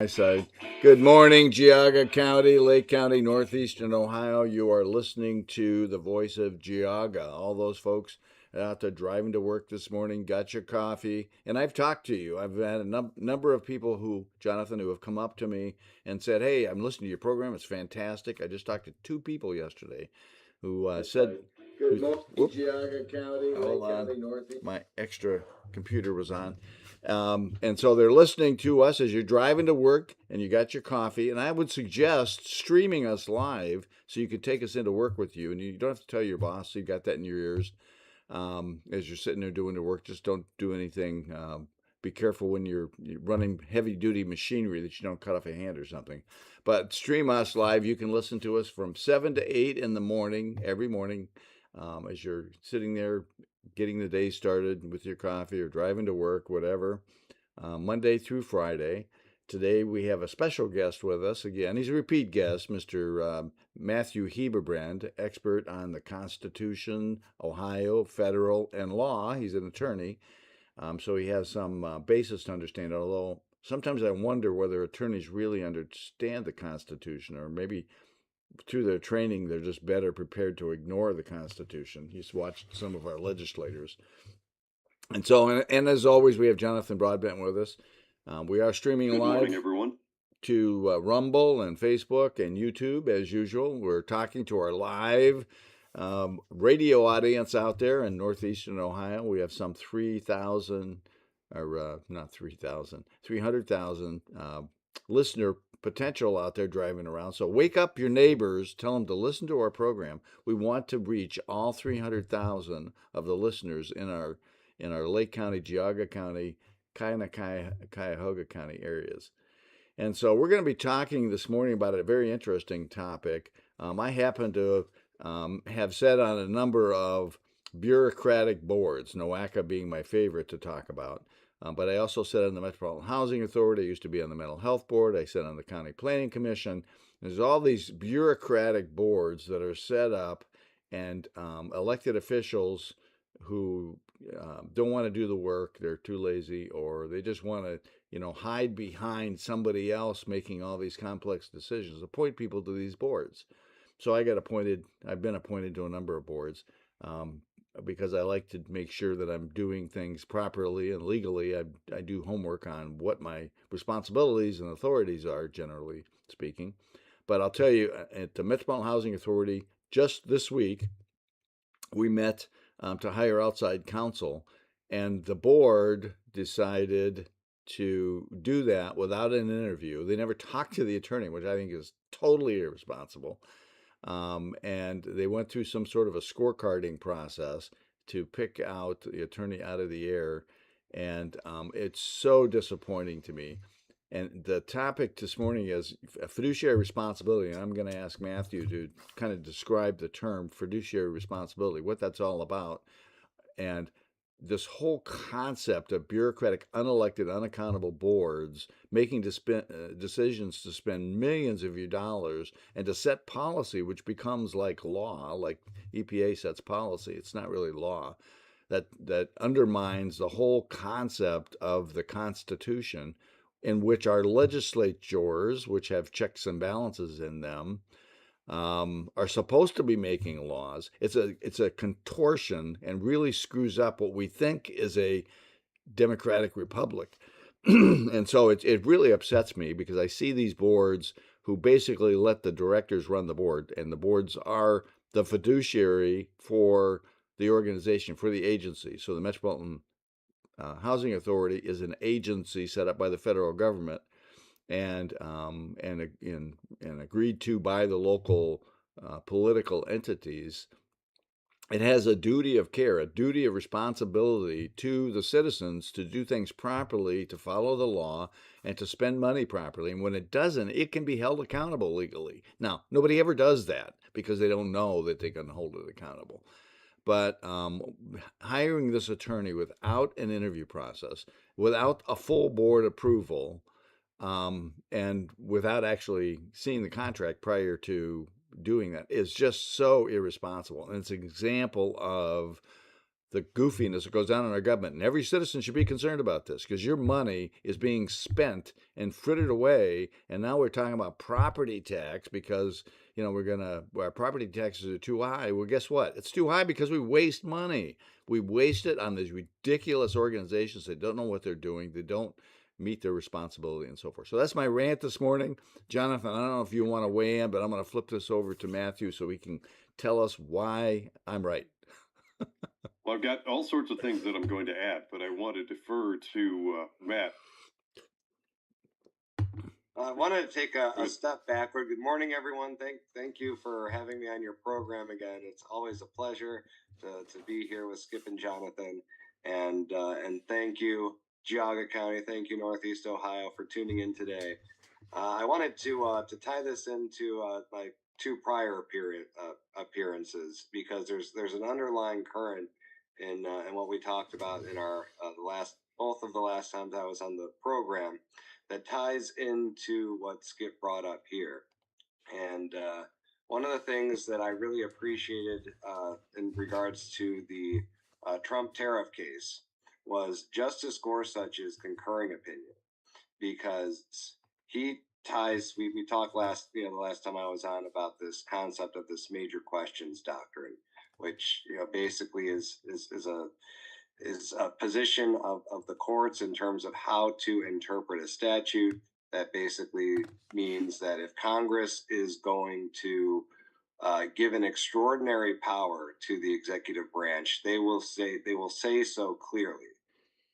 My side. Good morning, Geauga County, Lake County, Northeastern Ohio. You are listening to the voice of Geauga. All those folks out there driving to work this morning got your coffee, and I've talked to you. I've had a number of people Jonathan, who have come up to me and said, "Hey, I'm listening to your program. It's fantastic." I just talked to two people yesterday who said, Good morning, whoop, Geauga County, hold Lake on, County, Northeast. my extra computer was on. And so they're listening to us as you're driving to work and you got your coffee. And I would suggest streaming us live so you could take us into work with you. And you don't have to tell your boss, so you got that in your ears as you're sitting there doing the work. Just don't do anything. Be careful when you're running heavy duty machinery that you don't cut off a hand or something. But stream us live. You can listen to us from 7 to 8 in the morning, every morning, as you're sitting there getting the day started with your coffee or driving to work, whatever, Monday through Friday. Today we have a special guest with us again. He's a repeat guest, Mr. Matthew Heberbrand, expert on the Constitution, Ohio, federal, and law. He's an attorney, so he has some basis to understand, although sometimes I wonder whether attorneys really understand the Constitution, or maybe through their training they're just better prepared to ignore the Constitution. He's watched some of our legislators. And as always, we have Jonathan Broadbent with us. We are streaming Good live morning, everyone. to Rumble and Facebook and YouTube as usual. We're talking to our live radio audience out there in Northeastern Ohio. We have some 3,000, or not 3,000, 300,000 listener potential out there driving around. So wake up your neighbors, tell them to listen to our program. We want to reach all 300,000 of the listeners in our Lake County, Geauga County, Cuyahoga County areas. And so we're going to be talking this morning about a very interesting topic. I happen to have sat on a number of bureaucratic boards, NOACA being my favorite to talk about. But I also sat on the Metropolitan Housing Authority. I used to be on the Mental Health Board. I sat on the County Planning Commission. There's all these bureaucratic boards that are set up, and elected officials who don't want to do the work, they're too lazy, or they just want to hide behind somebody else making all these complex decisions, appoint people to these boards. So I've been appointed to a number of boards because I like to make sure that I'm doing things properly and legally. I do homework on what my responsibilities and authorities are, generally speaking. But I'll tell you, at the Metropolitan Housing Authority, just this week, we met to hire outside counsel, and the board decided to do that without an interview. They never talked to the attorney, which I think is totally irresponsible. And they went through some sort of a scorecarding process to pick out the attorney out of the air. And it's so disappointing to me. And the topic this morning is fiduciary responsibility. And I'm going to ask Matthew to kind of describe the term fiduciary responsibility, what that's all about. And this whole concept of bureaucratic, unelected, unaccountable boards making decisions to spend millions of your dollars and to set policy, which becomes like law, like EPA sets policy. It's not really law. That undermines the whole concept of the Constitution, in which our legislatures, which have checks and balances in them, are supposed to be making laws. It's a contortion and really screws up what we think is a democratic republic. And so it really upsets me because I see these boards who basically let the directors run the board, and the boards are the fiduciary for the organization, for the agency. So the Metropolitan Housing Authority is an agency set up by the federal government and agreed to by the local political entities. It has a duty of care, a duty of responsibility to the citizens to do things properly, to follow the law, and to spend money properly. And when it doesn't, it can be held accountable legally. Now, nobody ever does that because they don't know that they can hold it accountable. But hiring this attorney without an interview process, without a full board approval, and without actually seeing the contract prior to doing that is just so irresponsible. And it's an example of the goofiness that goes on in our government. And every citizen should be concerned about this because your money is being spent and frittered away. And now we're talking about property tax because, our property taxes are too high. Well, guess what? It's too high because we waste money. We waste it on these ridiculous organizations that don't know what they're doing. They don't meet their responsibility and so forth. So that's my rant this morning. Jonathan, I don't know if you want to weigh in, but I'm going to flip this over to Matthew so he can tell us why I'm right. Well, I've got all sorts of things that I'm going to add, but I want to defer to Matt. I wanted to take a step backward. Good morning, everyone. Thank you for having me on your program again. It's always a pleasure to be here with Skip and Jonathan. And thank you, Geauga County. Thank you, Northeast Ohio, for tuning in today. I wanted to tie this into my two prior appearances because there's an underlying current in what we talked about in our both of the last times I was on the program that ties into what Skip brought up here. And one of the things that I really appreciated in regards to the Trump tariff case was Justice Gorsuch's concurring opinion, because he ties. We talked the last time I was on about this concept of this major questions doctrine, which basically is a position of the courts in terms of how to interpret a statute. That basically means that if Congress is going to give an extraordinary power to the executive branch, they will say so clearly.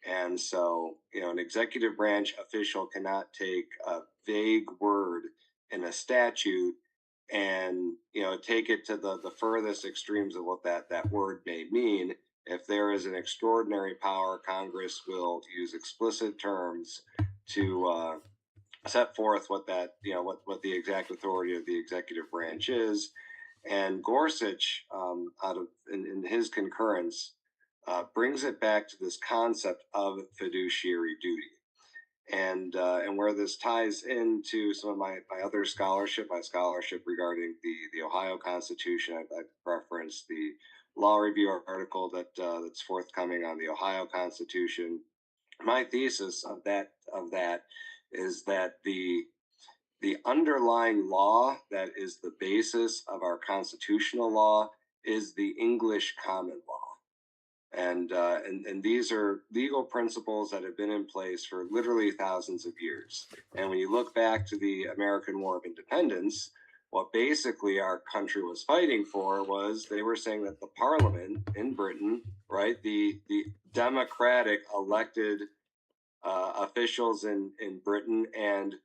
And so, an executive branch official cannot take a vague word in a statute and, take it to the furthest extremes of what that word may mean. If there is an extraordinary power, Congress will use explicit terms to set forth what what the exact authority of the executive branch is. And Gorsuch, in his concurrence, brings it back to this concept of fiduciary duty. And where this ties into some of my other scholarship, my scholarship regarding the Ohio Constitution, I referenced the law review article that's forthcoming on the Ohio Constitution. My thesis of that is that the underlying law that is the basis of our constitutional law is the English common law. And these are legal principles that have been in place for literally thousands of years. And when you look back to the American War of Independence, what basically our country was fighting for was they were saying that the Parliament in Britain, right, the democratic elected officials in Britain and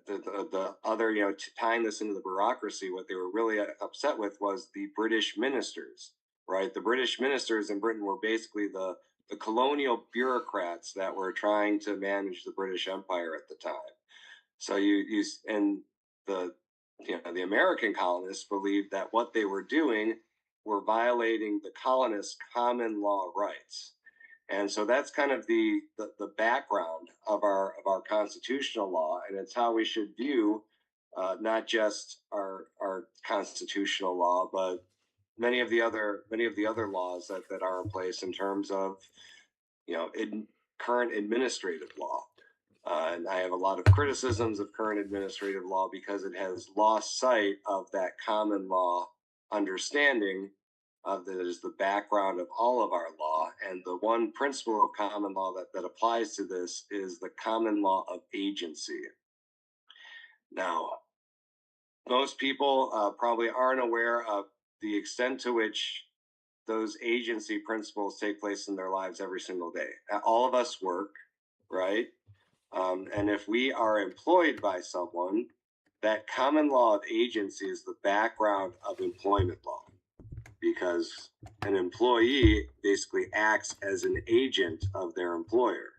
the other, tying this into the bureaucracy, what they were really upset with was the British ministers, right? The British ministers in Britain were basically the colonial bureaucrats that were trying to manage the British Empire at the time. So and the American colonists believed that what they were doing were violating the colonists' common law rights. And so that's kind of the background of our constitutional law, and it's how we should view not just our constitutional law, but many of the other laws that are in place in terms of in current administrative law. And I have a lot of criticisms of current administrative law because it has lost sight of that common law understanding that is the background of all of our law. And the one principle of common law that applies to this is the common law of agency. Now, most people probably aren't aware of the extent to which those agency principles take place in their lives every single day. All of us work, right? And if we are employed by someone, that common law of agency is the background of employment law, because an employee basically acts as an agent of their employer.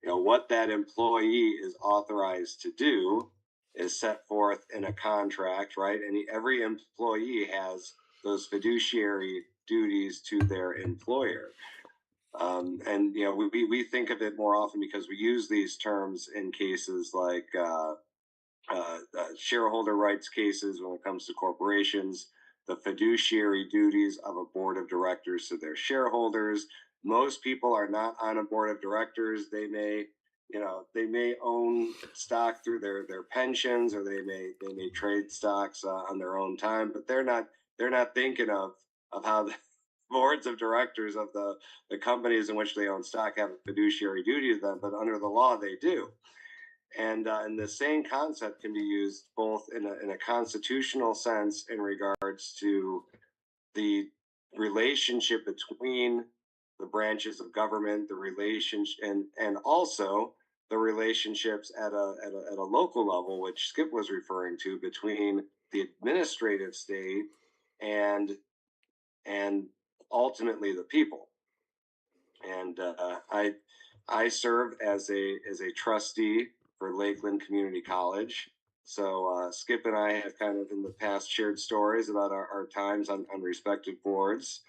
What that employee is authorized to do is set forth in a contract, right? And every employee has those fiduciary duties to their employer. And we think of it more often because we use these terms in cases like shareholder rights cases when it comes to corporations. the fiduciary duties of a board of directors to their shareholders. Most people are not on a board of directors. They may, they may own stock through their pensions, or they may trade stocks on their own time, but they're not thinking of how the boards of directors of the companies in which they own stock have a fiduciary duty to them, but under the law they do. And the same concept can be used both in a constitutional sense in regards to the relationship between the branches of government, the relationship, and also the relationships at a local level, which Skip was referring to, between the administrative state and ultimately the people. And I serve as a trustee for Lakeland Community College. So Skip and I have kind of in the past shared stories about our times on respective boards,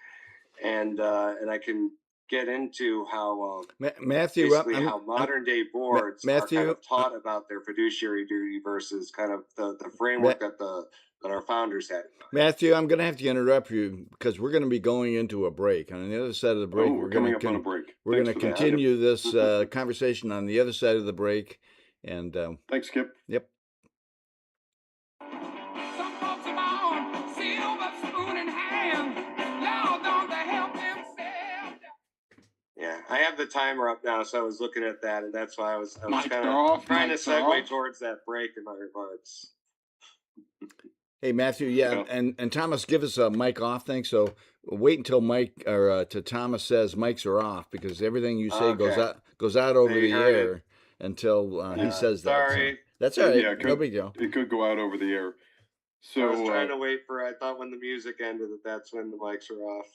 and I can get into how Matthew, basically how modern day boards are Matthew, kind of taught about their fiduciary duty versus kind of the framework that our founders had. Matthew, I'm going to have to interrupt you because we're going to be going into a break. And on the other side of the break, we're coming up on a break. We're going to continue this conversation on the other side of the break. And thanks, Skip. Yep. Some folks are born silver spoon in hand. Lord, don't they help themselves? Yeah, I have the timer up now, so I was looking at that, and that's why I was kind of trying to segue towards that break in my remarks. Hey, Matthew, and Thomas, give us a mic off thing. So wait until Mike or to Thomas says mics are off, because everything you say goes out over the air until he says that. Sorry. So that's all right. Yeah, no big deal. It could go out over the air. So I was trying to wait for. I thought when the music ended that's when the mics are off.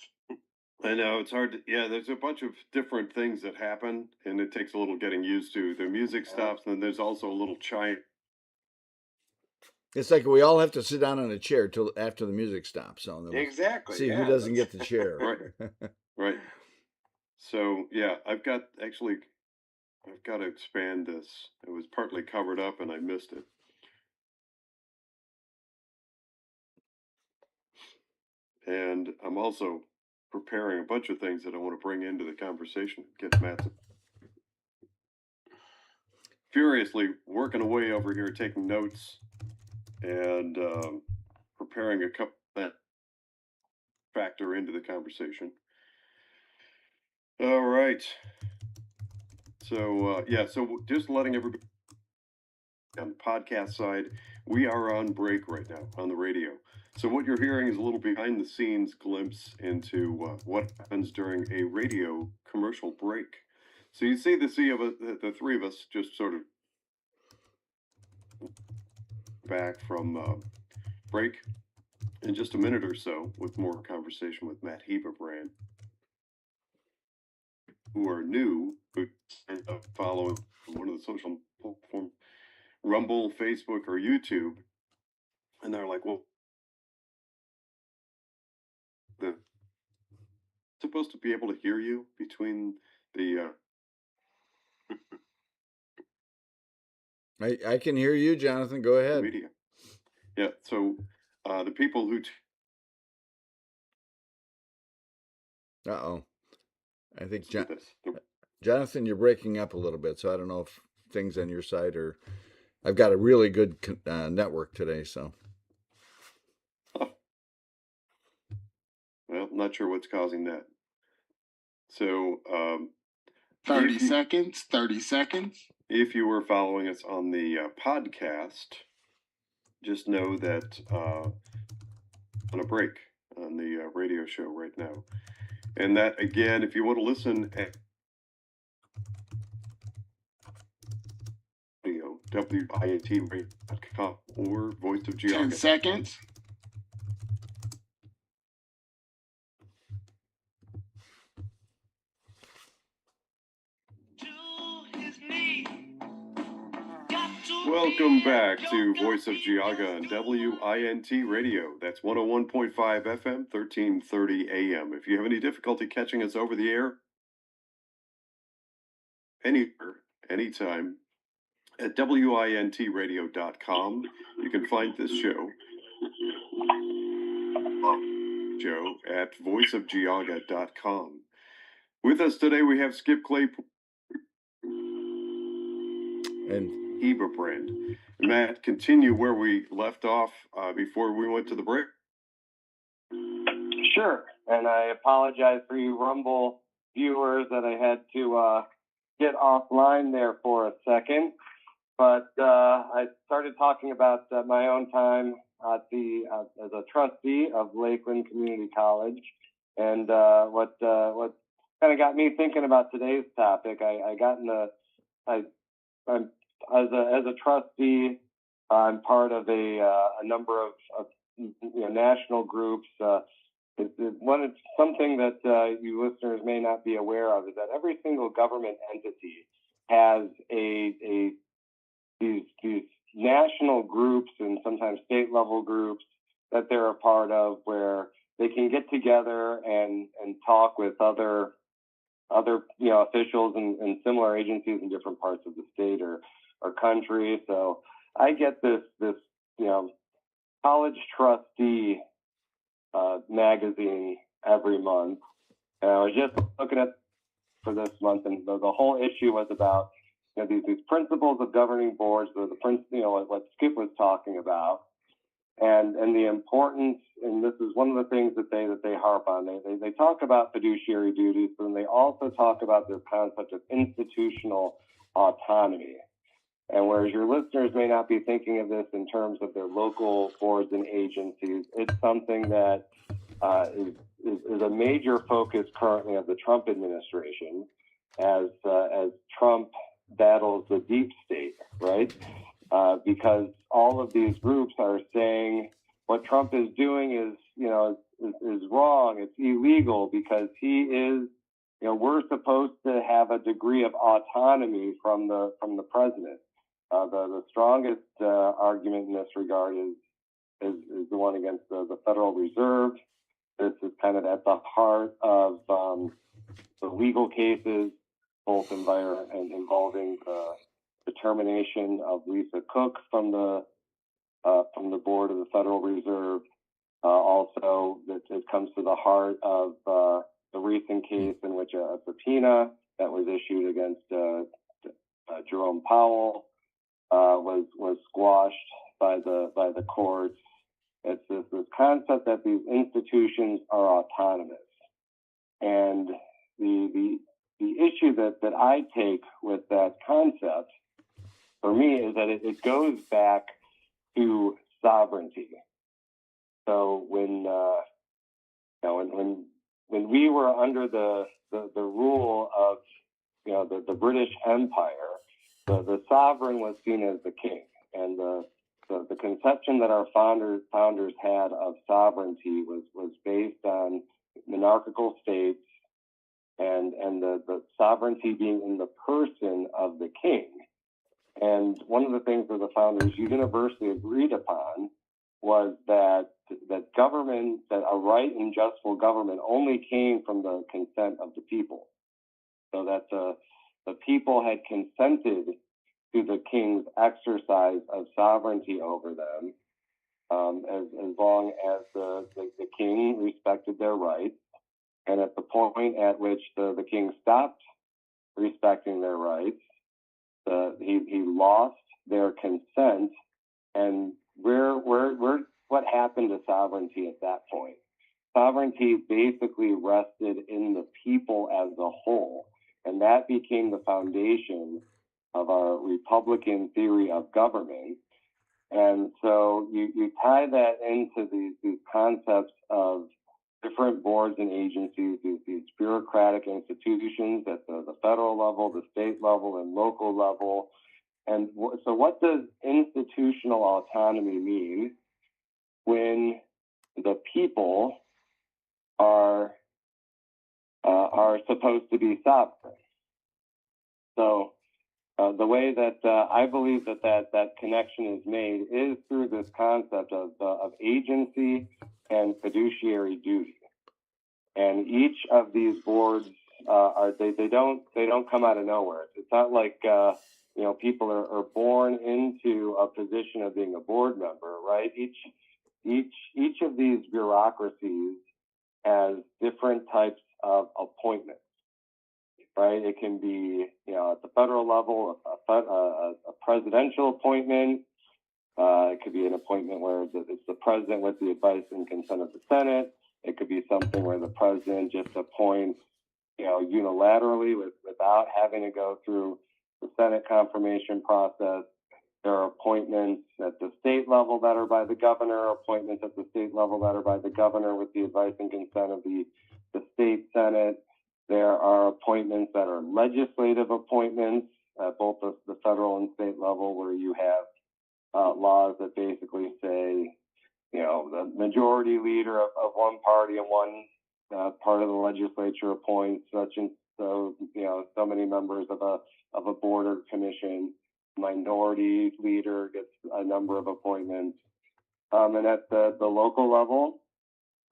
I know it's hard to. Yeah, there's a bunch of different things that happen, and it takes a little getting used to. The music stops, and then there's also a little chime. It's like we all have to sit down on a chair till after the music stops. So exactly. See who doesn't get the chair. Right. Right. So yeah, I've got to expand this. It was partly covered up, and I missed it. And I'm also preparing a bunch of things that I want to bring into the conversation. Get Matt's furiously working away over here, taking notes and preparing a couple that factor into the conversation. All right. So so just letting everybody on the podcast side, we are on break right now on the radio. So what you're hearing is a little behind the scenes glimpse into what happens during a radio commercial break. So you see the three of us just sort of back from break in just a minute or so with more conversation with Matt Heberbrand, who are new, who follow one of the social platforms, Rumble, Facebook, or YouTube, and they're like, well, the supposed to be able to hear you between the I can hear you, Jonathan. Go ahead. Media. Yeah. So the people who I think Jonathan, you're breaking up a little bit, so I don't know if things on your side are. I've got a really good network today, so. Well, not sure what's causing that. So 30 seconds. If you were following us on the podcast, just know that on a break on the radio show right now. And that, again, if you want to listen at audio, WINTradio.com or Voice of Geauga. 10 seconds. Welcome back to Voice of Geauga on WINT Radio. That's 101.5 FM, 1330 AM. If you have any difficulty catching us over the air, anywhere, anytime, at WINTradio.com, you can find this show. Joe at voiceofgeauga.com. With us today, we have Skip Claypool And Heberbrand. Matt, continue where we left off before we went to the break. Sure, and I apologize for you Rumble viewers that I had to get offline there for a second. But I started talking about my own time at as a trustee of Lakeland Community College, and what kind of got me thinking about today's topic. I'm as a trustee. I'm part of a number of national groups. It's something that you listeners may not be aware of is that every single government entity has these national groups and sometimes state level groups that they're a part of where they can get together and talk with other officials and similar agencies in different parts of the state or country. So I get this college trustee magazine every month, and I was just looking at for this month, and the whole issue was about these principles of governing boards, what Skip was talking about, and the importance. And this is one of the things that they harp on. They talk about fiduciary duties, but then they also talk about this concept of institutional autonomy. And whereas your listeners may not be thinking of this in terms of their local boards and agencies, it's something that is a major focus currently of the Trump administration as Trump battles the deep state, right? Because all of these groups are saying what Trump is doing is wrong, it's illegal, because he is, we're supposed to have a degree of autonomy from the president. The strongest argument in this regard is the one against the Federal Reserve. This is kind of at the heart of the legal cases, both involving the termination of Lisa Cook from the board of the Federal Reserve. Also, it comes to the heart of the recent case in which a subpoena that was issued against Jerome Powell was squashed by the courts. It's this concept that these institutions are autonomous, and the issue that I take with that concept for me is that it goes back to sovereignty. So when we were under the rule of the British Empire, the sovereign was seen as the king, and the conception that our founders had of sovereignty was based on monarchical states and the sovereignty being in the person of the king. And one of the things that the founders universally agreed upon was that government, that a right and justful government only came from the consent of the people. So that the people had consented to the king's exercise of sovereignty over them, as long as the king respected their rights. And at the point at which the king stopped respecting their rights, he lost their consent. And what happened to sovereignty at that point? Sovereignty basically rested in the people as a whole, and that became the foundation of our Republican theory of government. And so you tie that into these concepts of different boards and agencies, these bureaucratic institutions at the federal level, the state level, and local level. And so what does institutional autonomy mean when the people are supposed to be sovereign? So the way that I believe that connection is made is through this concept of agency and fiduciary duty. And each of these boards they don't come out of nowhere. It's not like people are born into a position of being a board member, right? each of these bureaucracies has different types of appointments, right? It can be, at the federal level, a presidential appointment. It could be an appointment where it's the president with the advice and consent of the Senate. It could be something where the president just appoints, unilaterally without having to go through the Senate confirmation process. There are appointments at the state level that are by the governor, appointments at the state level that are by the governor with the advice and consent of the state Senate. There are appointments that are legislative appointments at both the federal and state level, where you have laws that basically say, the majority leader of one party and one part of the legislature appoints such and so, so many members of a board or commission. Minority leader gets a number of appointments. And at the local level,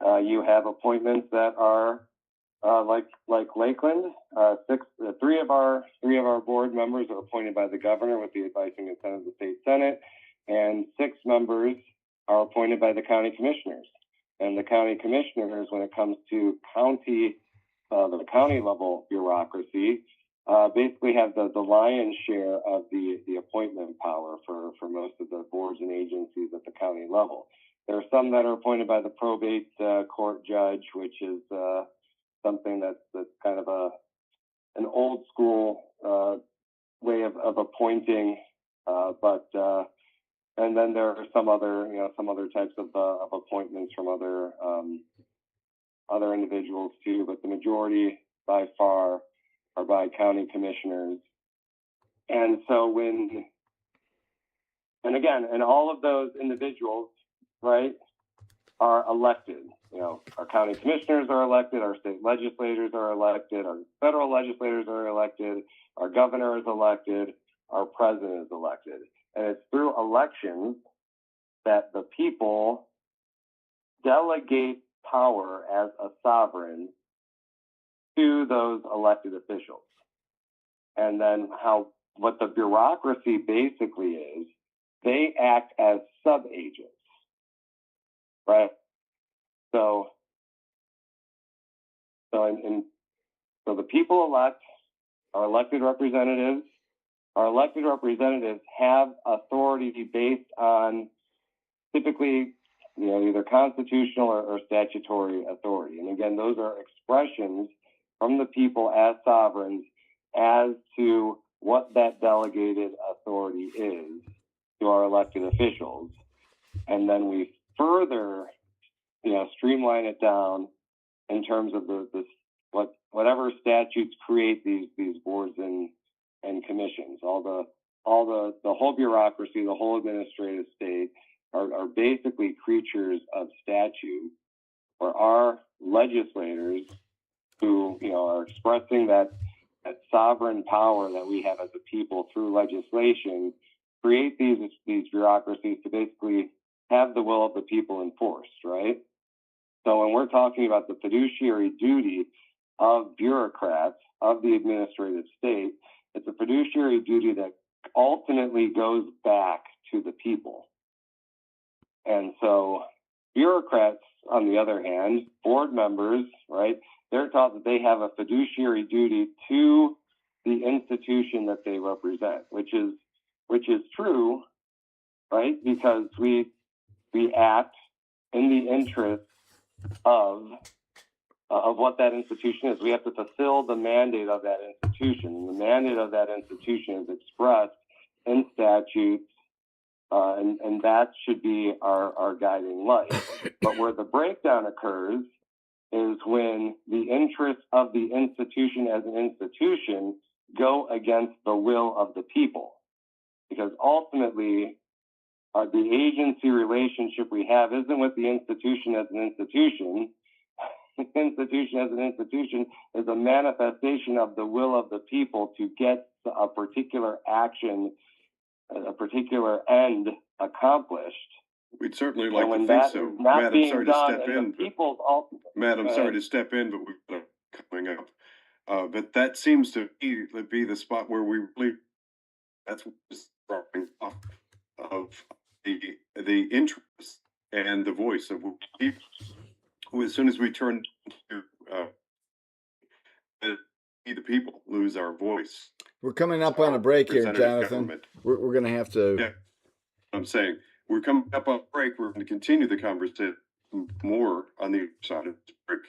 you have appointments that are like Lakeland. Three of our board members are appointed by the governor with the advice and consent of the state Senate, and 6 members are appointed by the county commissioners. And the county commissioners, when it comes to the county level bureaucracy, basically have the lion's share of the appointment power for most of the boards and agencies at the county level. There are some that are appointed by the probate court judge, which is something that's kind of an old school way of appointing, and then there are some other types of appointments from other individuals too, but the majority by far are by county commissioners. And so and all of those individuals, right, are elected. Our county commissioners are elected, our state legislators are elected, our federal legislators are elected, our governor is elected, our president is elected. And it's through elections that the people delegate power as a sovereign to those elected officials. And then what the bureaucracy basically is, they act as sub-agents, right? So the people elect our elected representatives. Our elected representatives have authority based on typically, either constitutional or statutory authority. And again, those are expressions from the people as sovereigns as to what that delegated authority is to our elected officials. And then we further, streamline it down in terms of whatever statutes create these boards and commissions. All the whole bureaucracy, the whole administrative state are basically creatures of statute, or our legislators who are expressing that sovereign power that we have as a people through legislation, create these bureaucracies to basically have the will of the people enforced, right? So when we're talking about the fiduciary duty of bureaucrats, of the administrative state, it's a fiduciary duty that ultimately goes back to the people. And so bureaucrats, on the other hand, board members, right, they're taught that they have a fiduciary duty to the institution that they represent, which is true, right? Because we act in the interest of what that institution is. We have to fulfill the mandate of that institution. And the mandate of that institution is expressed in statutes, and that should be our guiding light. But where the breakdown occurs is when the interests of the institution as an institution go against the will of the people. Because ultimately, the agency relationship we have isn't with the institution as an institution. The institution as an institution is a manifestation of the will of the people to get a particular action, a particular end accomplished. We'd certainly like to think so. Matt, I'm sorry to step in. Matt, I'm sorry to step in, but we've got coming up. But that seems to be the spot where we really, that's what's dropping off of the interest and the voice of people. As soon as we turn to the people lose our voice. We're coming up on a break here, Jonathan. Government. We're going to have to. Yeah, I'm saying we're coming up on a break. We're going to continue the conversation more on the other side of the break.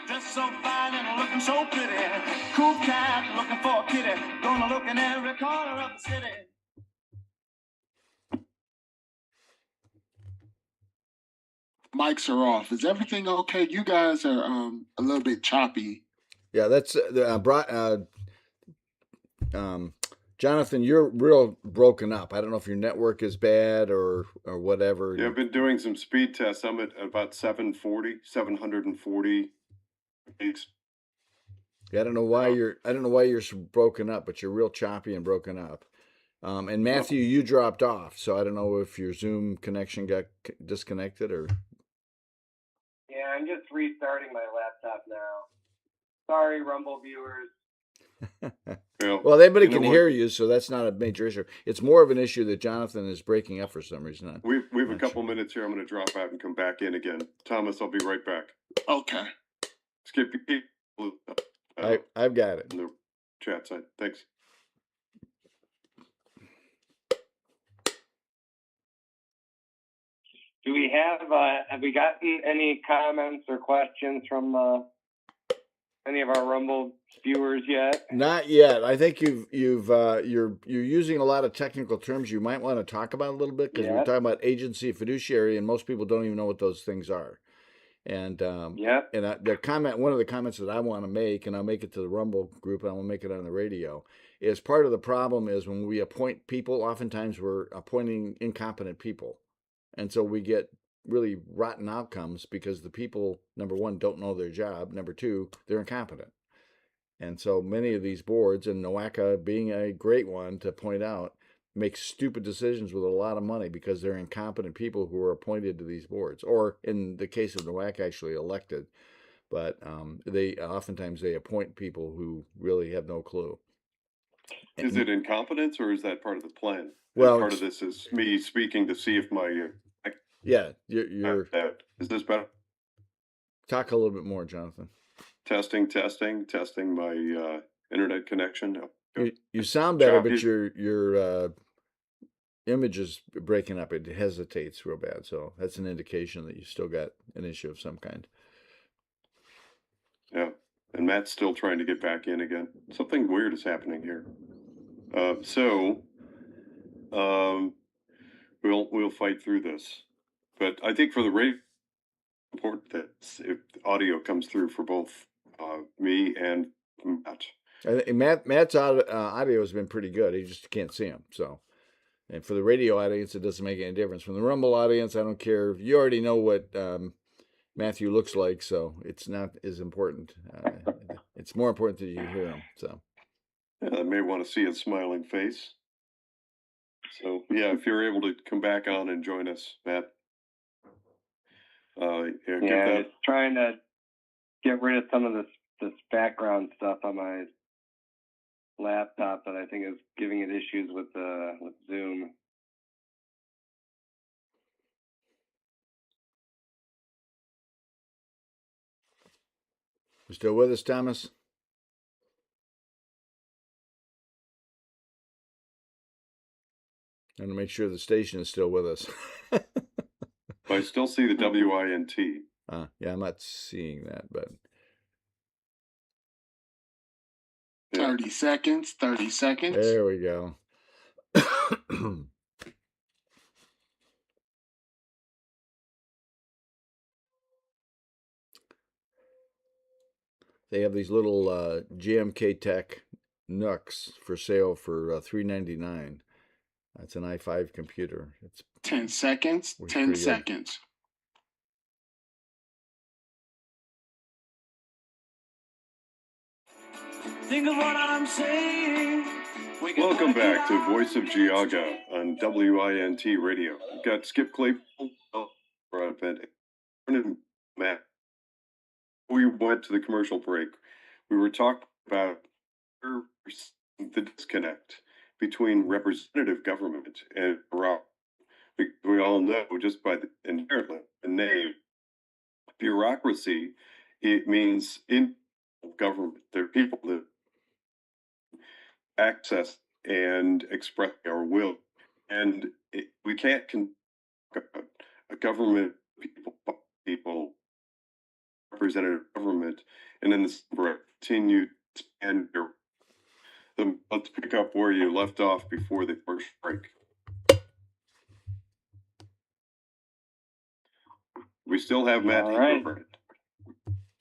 Dressed so fine and looking so pretty. Cool cat looking for a kitty. Gonna look in every corner of the city. Mics are off. Is everything okay? You guys are a little bit choppy. Yeah, that's Jonathan, you're real broken up. I don't know if your network is bad or whatever. Yeah, I've been doing some speed tests. I'm at about 740 gigs. Yeah, I don't know why you're so broken up, but you're real choppy and broken up. And Matthew, you dropped off, so I don't know if your Zoom connection got disconnected or. Yeah, I'm just restarting my laptop now. Sorry, Rumble viewers. Well, everybody can hear you, so that's not a major issue. It's more of an issue that Jonathan is breaking up for some reason. We have a couple minutes here. I'm going to drop out and come back in again. Thomas, I'll be right back. Okay. Skip. I've got it. On the chat side. Thanks. Do we have we gotten any comments or questions from any of our Rumble viewers yet? Not yet. I think you're using a lot of technical terms you might want to talk about a little bit because we're talking about agency, fiduciary, and most people don't even know what those things are. And one of the comments that I want to make, and I'll make it to the Rumble group, and I will make it on the radio, is part of the problem is when we appoint people, oftentimes we're appointing incompetent people. And so we get really rotten outcomes because the people, number one, don't know their job. Number two, they're incompetent. And so many of these boards, and NOACA being a great one to point out, make stupid decisions with a lot of money because they're incompetent people who are appointed to these boards, or in the case of NOACA, actually elected. But they oftentimes they appoint people who really have no clue. Is it incompetence, or is that part of the plan? Well, part of this is me speaking to see if my yeah, you're. Is this better? Talk a little bit more, Jonathan. Testing my internet connection. You sound better, but your image is breaking up. It hesitates real bad, so that's an indication that you still got an issue of some kind. Yeah, and Matt's still trying to get back in again. Something weird is happening here. We'll fight through this, but I think for the radio, important that if audio comes through for both me and Matt. Matt's audio has been pretty good. He just can't see him. So, and for the radio audience, it doesn't make any difference. From the Rumble audience, I don't care. You already know what Matthew looks like, so it's not as important. It's more important that you hear him. So, yeah, I may want to see his smiling face. So, yeah, if you're able to come back on and join us, Matt. Just trying to get rid of some of this background stuff on my laptop that I think is giving it issues with Zoom. You still with us, Thomas? I'm going to make sure the station is still with us. I still see the WINT. Yeah, I'm not seeing that, but 30 seconds. There we go. They have these little GMK Tech Nooks for sale for $399. That's an i5 computer. It's 10 seconds. 10 seconds. Think of what I'm saying. Welcome back to Voice of Geauga on WINT Radio. We've got Skip Claypool, and Matt. We went to the commercial break. We were talking about the disconnect between representative government and We all know just by the inherently the name bureaucracy, it means in government. There are people that access and express our will, and we can't a government people representative government, and then this continue and let's pick up where you left off before the first break. We still have Matt. All right.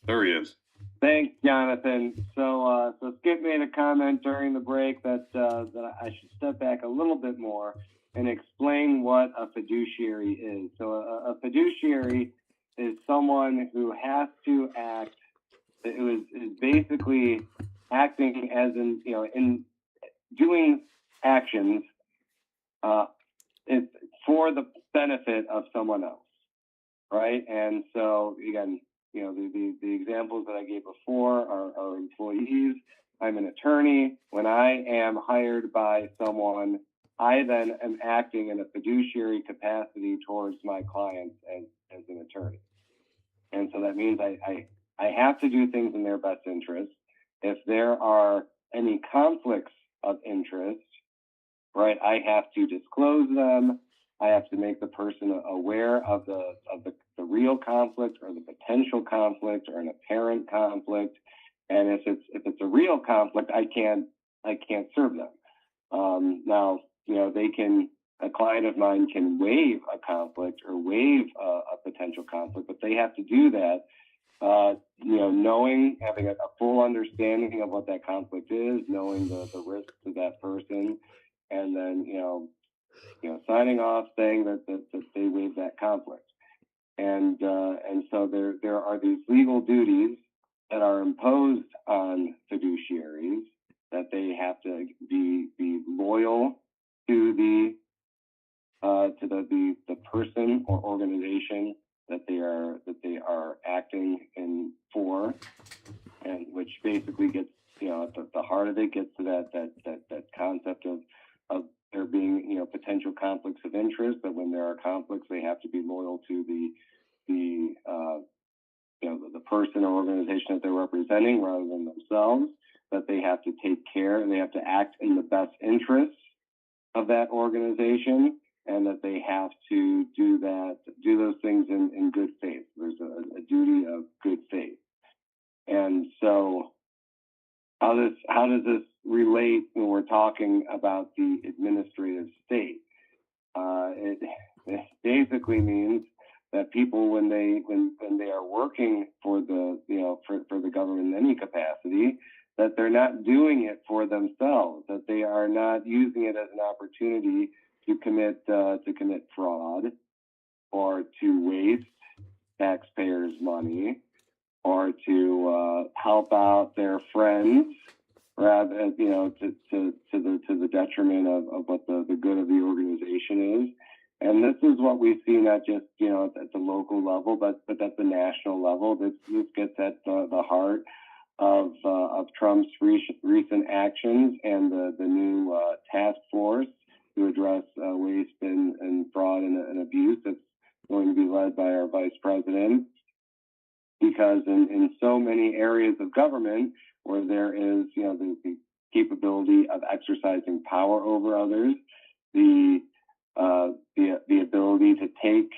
There he is. Thanks, Jonathan. So Skip made a comment during the break that I should step back a little bit more and explain what a fiduciary is. So a fiduciary is someone who has to act. It is basically acting as in doing actions for the benefit of someone else, right? And so again, the examples that I gave before are employees. I'm an attorney. When I am hired by someone, I then am acting in a fiduciary capacity towards my clients as an attorney. And so that means I have to do things in their best interest. If there are any conflicts of interest, right, I have to disclose them. I have to make the person aware of the real conflict or the potential conflict or an apparent conflict. And if it's a real conflict, I can't serve them. Now, a client of mine can waive a conflict or waive a potential conflict, but they have to do that, having a full understanding of what that conflict is, knowing the risks to that person, and then, signing off saying that they waive that conflict. And so there are these legal duties that are imposed on fiduciaries that they have to be loyal to the person or organization that they are acting in for, and which basically gets at the heart of it gets to that concept of there being potential conflicts of interest. But when there are conflicts, they have to be loyal to the person or organization that they're representing rather than themselves. That they have to take care and they have to act in the best interests of that organization, and that they have to do those things in good faith. There's a duty of good faith. And so how does this relate when we're talking about the administrative state? It basically means that people, when they are working for the government in any capacity, that they're not doing it for themselves, that they are not using it as an opportunity to commit fraud or to waste taxpayers' money or to help out their friends, rather to the detriment of what the good of the organization is. And this is what we see not just at the local level, but at the national level. This gets at the heart of Trump's recent actions and the new task force to address waste and fraud and abuse that's going to be led by our vice president. Because in so many areas of government where there is the capability of exercising power over others, the ability to take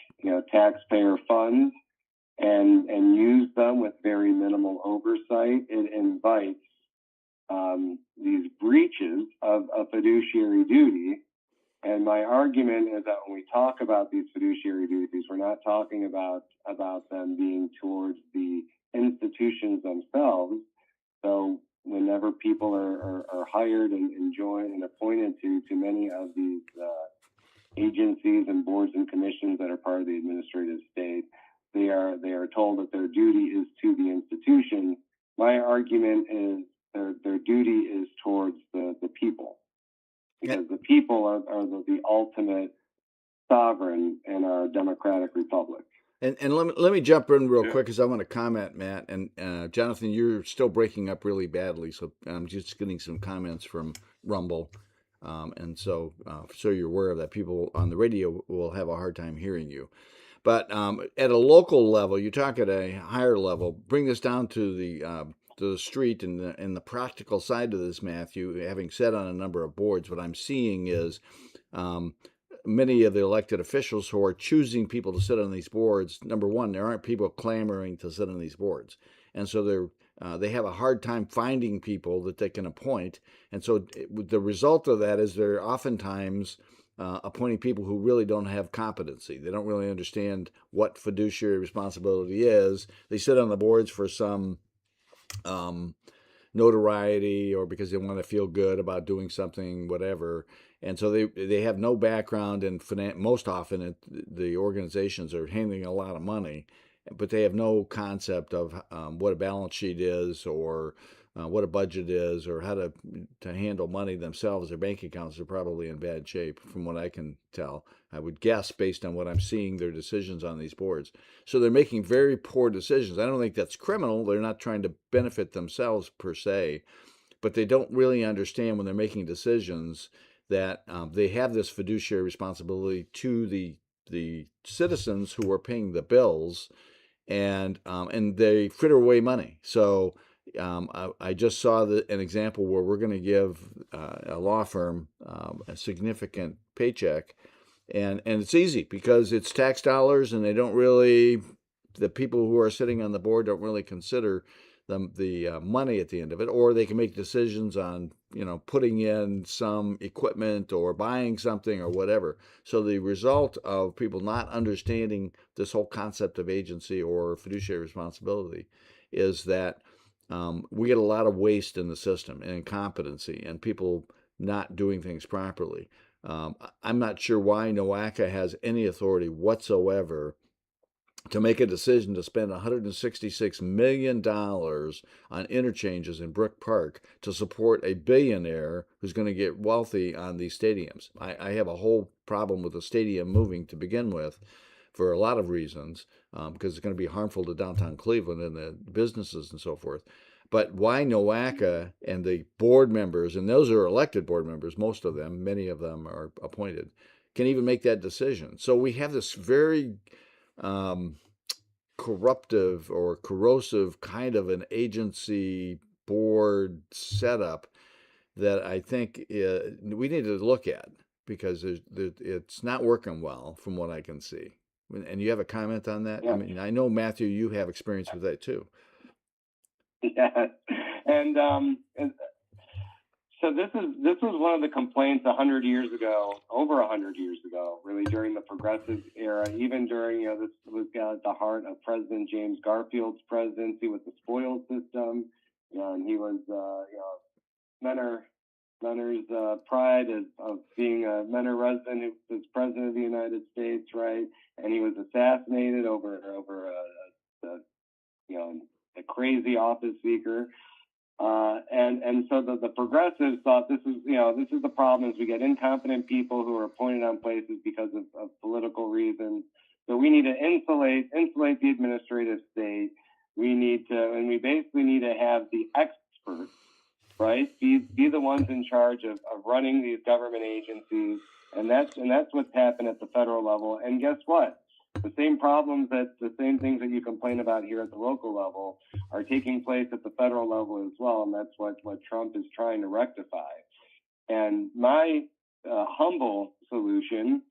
taxpayer funds and use them with very minimal oversight, it invites these breaches of a fiduciary duty. And my argument is that when we talk about these fiduciary duties, we're not talking about them being towards the institutions themselves. So whenever people are hired and joined and appointed to many of these agencies and boards and commissions that are part of the administrative state, they are told that their duty is to the institution. My argument is their duty is towards the people. Because the people are the ultimate sovereign in our democratic republic. And let me jump in real quick because I want to comment, Matt. And Jonathan, you're still breaking up really badly, so I'm just getting some comments from Rumble. And so you're aware of that. People on the radio will have a hard time hearing you. But at a local level, you talk at a higher level. Bring this down to the street and the practical side of this, Matthew. Having sat on a number of boards, what I'm seeing is um, many of the elected officials who are choosing people to sit on these boards. Number one, there aren't people clamoring to sit on these boards, and so they have a hard time finding people that they can appoint. And so the result of that is they're oftentimes appointing people who really don't have competency. They don't really understand what fiduciary responsibility is. They sit on the boards for some um, notoriety or because they want to feel good about doing something, whatever. And so they have no background in finance. Most often, the organizations are handling a lot of money, but they have no concept of what a balance sheet is or what a budget is or how to handle money themselves. Their bank accounts are probably in bad shape, from what I can tell. I would guess based on what I'm seeing their decisions on these boards. So they're making very poor decisions. I don't think that's criminal. They're not trying to benefit themselves per se, but they don't really understand when they're making decisions that they have this fiduciary responsibility to the citizens who are paying the bills, and they fritter away money. So I just saw an example where we're going to give a law firm a significant paycheck, and it's easy because it's tax dollars, and they don't really, the people who are sitting on the board don't really consider the money at the end of it, or they can make decisions on putting in some equipment or buying something or whatever. So the result of people not understanding this whole concept of agency or fiduciary responsibility is that we get a lot of waste in the system and incompetency and people not doing things properly. I'm not sure why NOACA has any authority whatsoever to make a decision to spend $166 million on interchanges in Brook Park to support a billionaire who's going to get wealthy on these stadiums. I have a whole problem with the stadium moving to begin with for a lot of reasons, because it's going to be harmful to downtown Cleveland and the businesses and so forth. But why NOACA and the board members, and those are elected board members, most of them, many of them are appointed, can even make that decision? So we have this very um, corruptive or corrosive kind of an agency board setup that I think we need to look at because it's not working well from what I can see. And you have a comment on that? Yeah. I mean, I know, Matthew, you have experience with that too. Yeah, and so this was one of the complaints 100 years ago, over 100 years ago, really during the progressive era, even during, this was at the heart of President James Garfield's presidency with the spoils system. And he was, Menner's pride of being a Menner resident who was president of the United States, right? And he was assassinated over a crazy office seeker. And so the progressives thought this is the problem, is we get incompetent people who are appointed on places because of political reasons. So we need to insulate the administrative state. We basically need to have the experts, right, be the ones in charge of running these government agencies. And that's what's happened at the federal level. And guess what? The same things that you complain about here at the local level are taking place at the federal level as well, and that's what Trump is trying to rectify. And my humble solution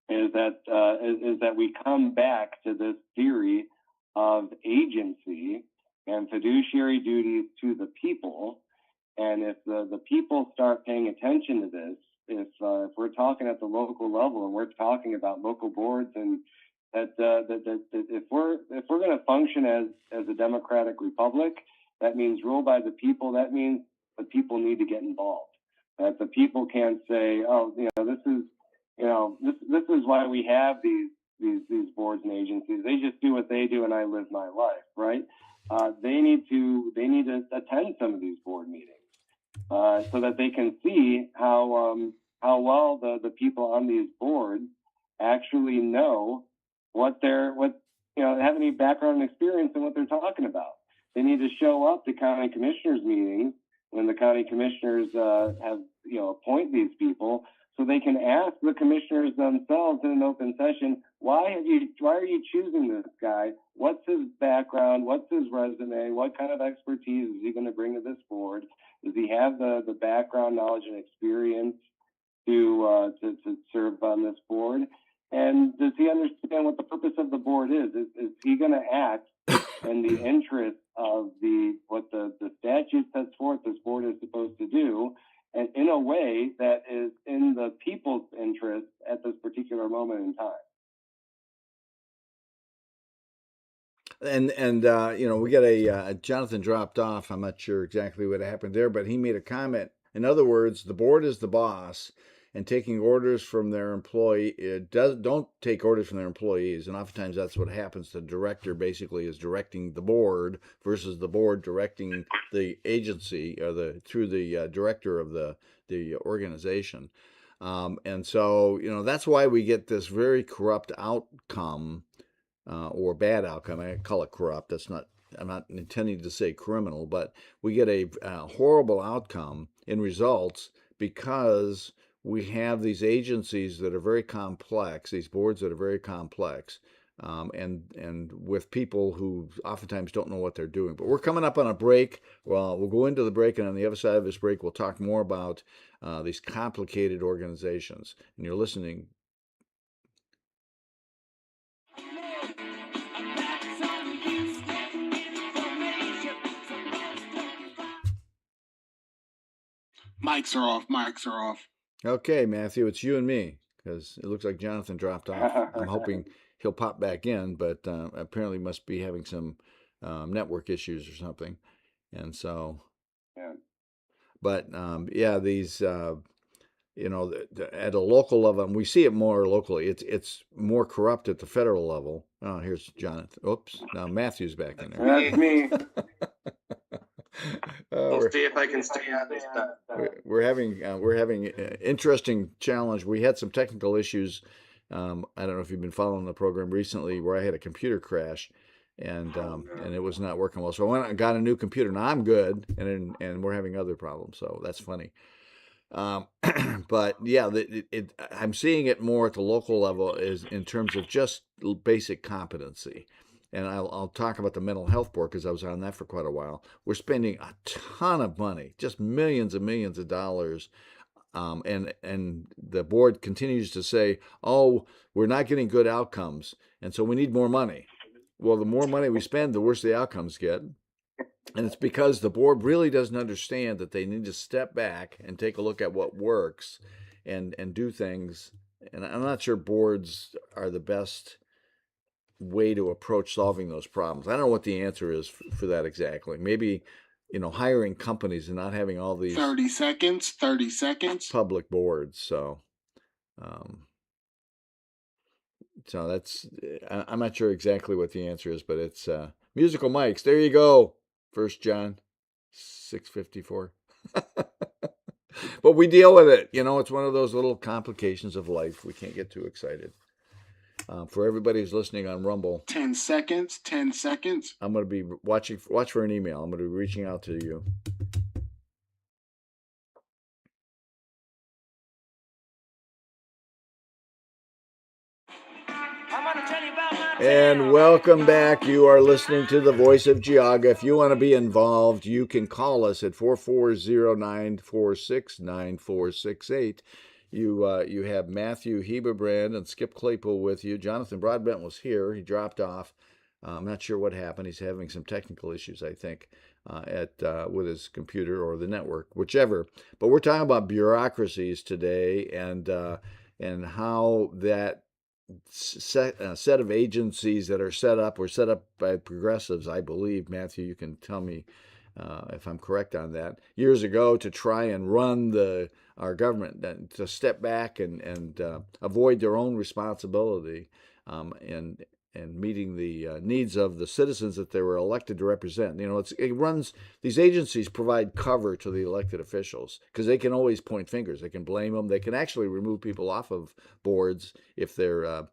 is that we come back to this theory of agency and fiduciary duties to the people. And if the people start paying attention to this, if we're talking at the local level and we're talking about local boards, and that if we're going to function as a democratic republic, that means rule by the people. That means the people need to get involved. That the people can't say, oh, this is why we have these boards and agencies. They just do what they do, and I live my life, right? They need to attend some of these board meetings so that they can see how well the people on these boards actually know have any background and experience in what they're talking about. They need to show up to county commissioners meetings when the county commissioners have, appoint these people, so they can ask the commissioners themselves in an open session, why are you choosing this guy? What's his background? What's his resume? What kind of expertise is he going to bring to this board? Does he have the background, knowledge, and experience to serve on this board? And does he understand what the purpose of the board is? Is he going to act in the interest of what the statute sets forth this board is supposed to do, and in a way that is in the people's interest at this particular moment in time? And we got a Jonathan dropped off. I'm not sure exactly what happened there, but he made a comment. In other words, the board is the boss, and taking orders from their don't take orders from their employees. And oftentimes that's what happens. The director basically is directing the board versus the board directing the agency or through the director of the organization. And so that's why we get this very corrupt outcome. Or bad outcome. I call it corrupt. I'm not intending to say criminal, but we get a horrible outcome in results because we have these agencies that are very complex, these boards that are very complex, and with people who oftentimes don't know what they're doing. But we're coming up on a break. Well, we'll go into the break, and on the other side of this break, we'll talk more about these complicated organizations. And you're listening. Mics are off. Okay, Matthew, it's you and me because it looks like Jonathan dropped off. I'm hoping he'll pop back in, but apparently must be having some network issues or something. And so, Yeah. But these at a local level, and we see it more locally. It's more corrupt at the federal level. Oh, here's Jonathan. Oops, now Matthew's back in there. That's me. We'll see if I can stay on this. We're having an interesting challenge. We had some technical issues. I don't know if you've been following the program recently, where I had a computer crash, and it was not working well. So I went and got a new computer. Now I'm good, and we're having other problems. So that's funny. But yeah, I'm seeing it more at the local level is in terms of just basic competency. And I'll talk about the mental health board because I was on that for quite a while. We're spending a ton of money, just millions and millions of dollars. And the board continues to say, oh, we're not getting good outcomes. And so we need more money. Well, the more money we spend, the worse the outcomes get. And it's because the board really doesn't understand that they need to step back and take a look at what works and do things. And I'm not sure boards are the best way to approach solving those problems. I don't know what the answer is for that exactly. Maybe, hiring companies and not having all these 30 seconds public boards. So, that's, I'm not sure exactly what the answer is, but it's musical mics. There you go. 1 John 6:54. But we deal with it. It's one of those little complications of life. We can't get too excited. For everybody who's listening on Rumble, 10 seconds. I'm going to be watch for an email. I'm going to be reaching out to you. And welcome back. You are listening to the Voice of Geauga. If you want to be involved, you can call us at 440-946-9468. You have Matthew Heberbrand and Skip Claypool with you. Jonathan Broadbent was here. He dropped off. I'm not sure what happened. He's having some technical issues, I think, with his computer or the network, whichever. But we're talking about bureaucracies today and how that set of agencies that are set up by progressives, I believe. Matthew, you can tell me if I'm correct on that, years ago to try and run our government, to step back and avoid their own responsibility and meeting the needs of the citizens that they were elected to represent. These agencies provide cover to the elected officials because they can always point fingers. They can blame them. They can actually remove people off of boards if they're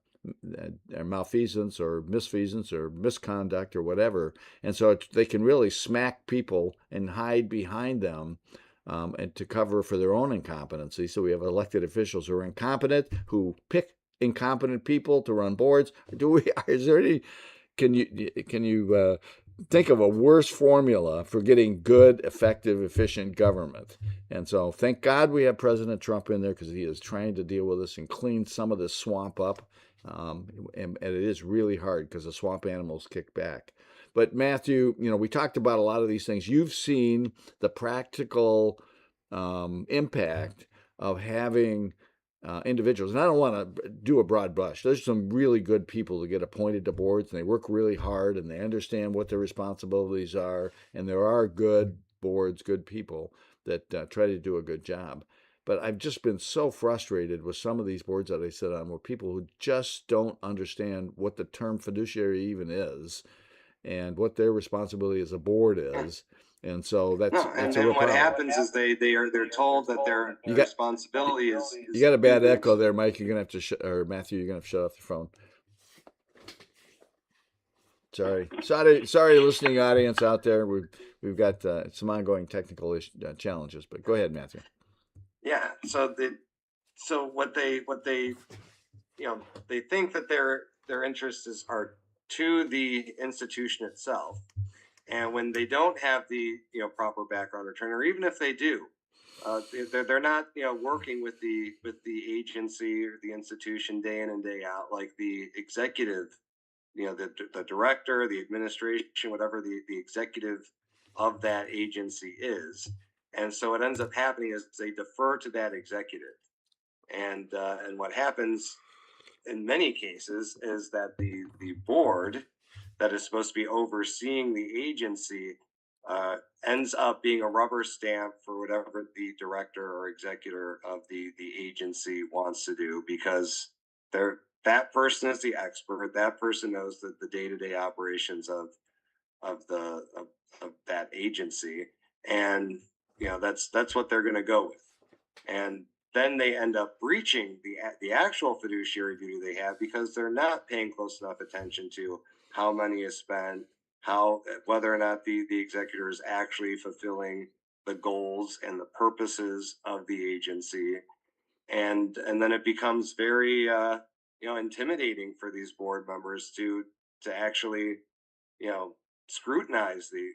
malfeasance or misfeasance or misconduct or whatever. And so they can really smack people and hide behind them, and to cover for their own incompetency. So we have elected officials who are incompetent, who pick incompetent people to run boards. Is there any, can you think of a worse formula for getting good, effective, efficient government? And so thank God we have President Trump in there, because he is trying to deal with this and clean some of this swamp up. And it is really hard because the swamp animals kick back. But Matthew, we talked about a lot of these things. You've seen the practical impact of having individuals. And I don't want to do a broad brush. There's some really good people that get appointed to boards, and they work really hard, and they understand what their responsibilities are. And there are good boards, good people that try to do a good job. But I've just been so frustrated with some of these boards that I sit on, where people who just don't understand what the term fiduciary even is, and what their responsibility as a board is. And so that's and a real what problem. happens is they're told that their responsibility is. You got a bad echo there, Mike. You're gonna have to or Matthew, you're gonna have to shut off the phone. Sorry, listening audience out there. We've got some ongoing technical challenges, but go ahead, Matthew. Yeah. So what they they think that their interests are to the institution itself, and when they don't have the proper background return, or even if they do, they're not working with the agency or the institution day in and day out, like the executive, the director, the administration, whatever the executive of that agency is. And so what ends up happening is they defer to that executive, and what happens in many cases is that the board that is supposed to be overseeing the agency ends up being a rubber stamp for whatever the director or executor of the agency wants to do, because that person is the expert. That person knows the day-to-day operations of that agency, and that's what they're going to go with. And then they end up breaching the actual fiduciary duty they have, because they're not paying close enough attention to how money is spent, whether or not the executor is actually fulfilling the goals and the purposes of the agency. And then it becomes very intimidating for these board members to actually scrutinize the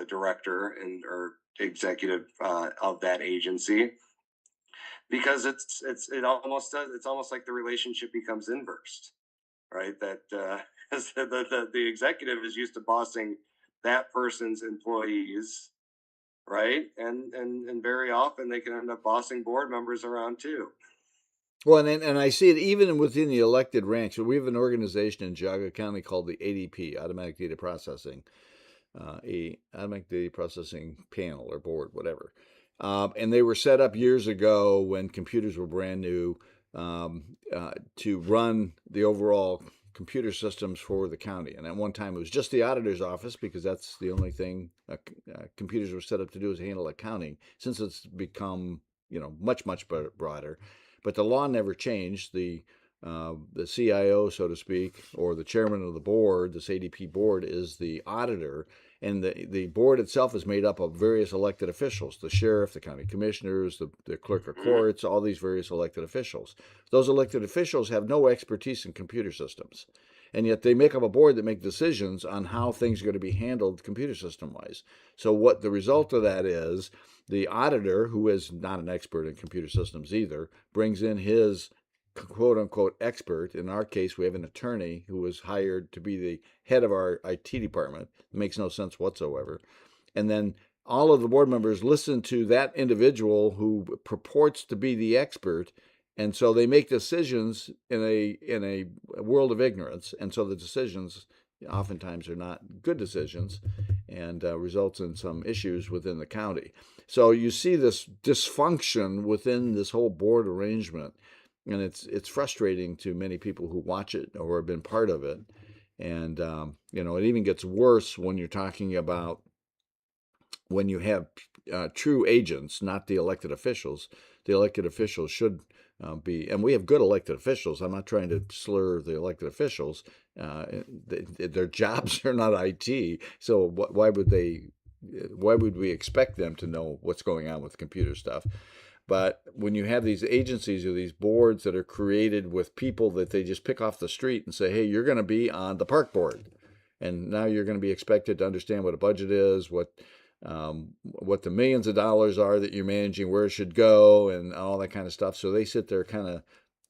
director or executive of that agency, because it's almost like the relationship becomes inversed, right? That the executive is used to bossing that person's employees, right? And very often they can end up bossing board members around too. Well, and I see it even within the elected ranks. We have an organization in Geauga County called the ADP, Automatic Data Processing, Automatic Data Processing Panel or Board, whatever. And they were set up years ago when computers were brand new, to run the overall computer systems for the county. And at one time it was just the auditor's office, because that's the only thing computers were set up to do, is handle accounting. Since it's become much broader, but the law never changed. The CIO, so to speak, or the chairman of the board, this ADP board, is the auditor. And the board itself is made up of various elected officials: the sheriff, the county commissioners, the clerk of courts, all these various elected officials. Those elected officials have no expertise in computer systems, and yet they make up a board that make decisions on how things are going to be handled computer system wise. So what the result of that is, the auditor, who is not an expert in computer systems either, brings in his quote unquote expert. In our case, we have an attorney who was hired to be the head of our IT department. It makes no sense whatsoever. And then all of the board members listen to that individual who purports to be the expert. And so they make decisions in a world of ignorance. And so the decisions oftentimes are not good decisions, and results in some issues within the county. So you see this dysfunction within this whole board arrangement. And it's frustrating to many people who watch it or have been part of it. And, it even gets worse when you're talking about when you have true agents, not the elected officials. the elected officials should be, and we have good elected officials. I'm not trying to slur the elected officials. Their jobs are not IT, so why would they? Why would we expect them to know what's going on with computer stuff? But when you have these agencies or these boards that are created with people that they just pick off the street and say, hey, you're going to be on the park board. And now you're going to be expected to understand what a budget is, what the millions of dollars are that you're managing, where it should go, and all that kind of stuff. So they sit there kind of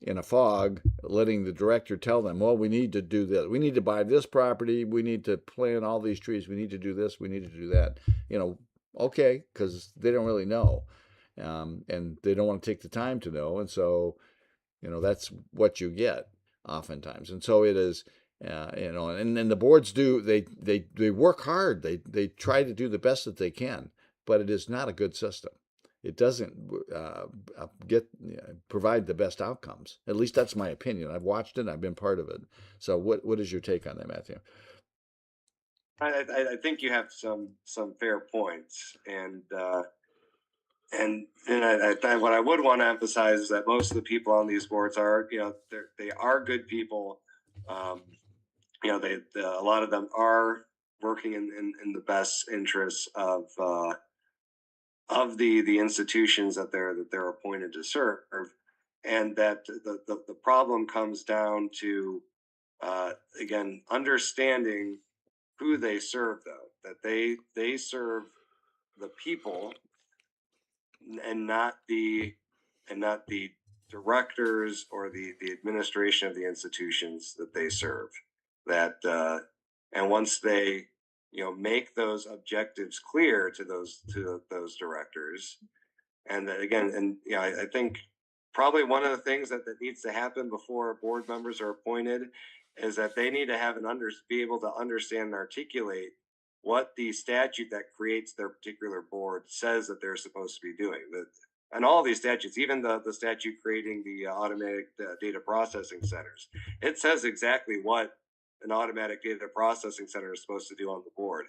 in a fog, letting the director tell them, well, we need to do this. We need to buy this property. We need to plant all these trees. We need to do this. We need to do that. Okay, because they don't really know. And they don't want to take the time to know. And so, that's what you get oftentimes. And so it is, and then the boards they work hard. They try to do the best that they can, but it is not a good system. It doesn't provide the best outcomes. At least that's my opinion. I've watched it. I've been part of it. So what is your take on that, Matthew? I think you have some fair points, and what I would want to emphasize is that most of the people on these boards are, they are good people. A lot of them are working in the best interests of the institutions that they're appointed to serve, and that the problem comes down to again understanding who they serve, though, that they serve the people and not the directors or the administration of the institutions that they serve. That and once they make those objectives clear to those directors, and that again, and I think probably one of the things that needs to happen before board members are appointed is that they need to have be able to understand and articulate what the statute that creates their particular board says that they're supposed to be doing. And all these statutes, even the statute creating the automatic data processing centers, it says exactly what an automatic data processing center is supposed to do on the board.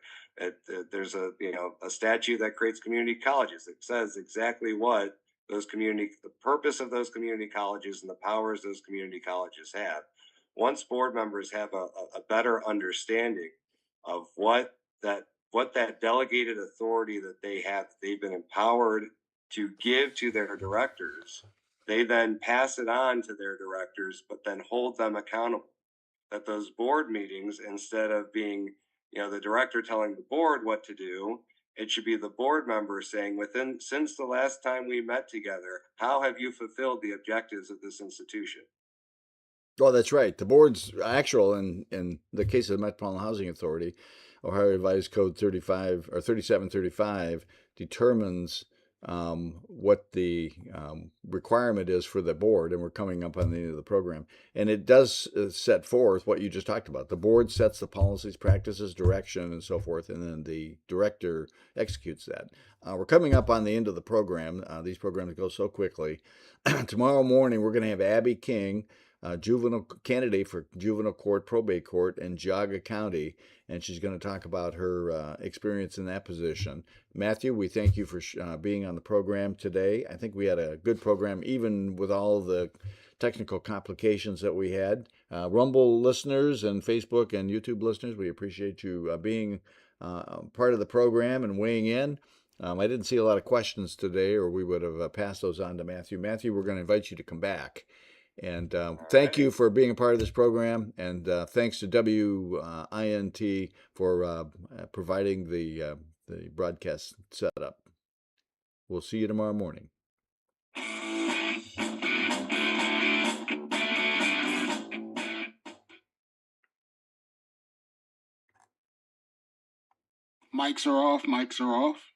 There's a statute that creates community colleges. It says exactly what the purpose of those community colleges and the powers those community colleges have. Once board members have a better understanding of what that delegated authority that they have, they've been empowered to give to their directors, they then pass it on to their directors, but then hold them accountable. That those board meetings, instead of being, the director telling the board what to do, it should be the board member saying, since the last time we met together, how have you fulfilled the objectives of this institution? Well, that's right. The board's actual, in the case of the Metropolitan Housing Authority, Ohio Revised Code 35 or 3735 determines what the requirement is for the board, and we're coming up on the end of the program. And it does set forth what you just talked about. The board sets the policies, practices, direction, and so forth, and then the director executes that. We're coming up on the end of the program. These programs go so quickly. Tomorrow morning, we're going to have Abby King, juvenile candidate for juvenile court, probate court in Geauga County, and she's going to talk about her experience in that position. Matthew, we thank you for being on the program today. I think we had a good program, even with all of the technical complications that we had. Rumble listeners and Facebook and YouTube listeners, we appreciate you being part of the program and weighing in. I didn't see a lot of questions today, or we would have passed those on to Matthew. Matthew, we're going to invite you to come back. And thank you for being a part of this program. And thanks to WINT for providing the broadcast setup. We'll see you tomorrow morning. Mics are off. Mics are off.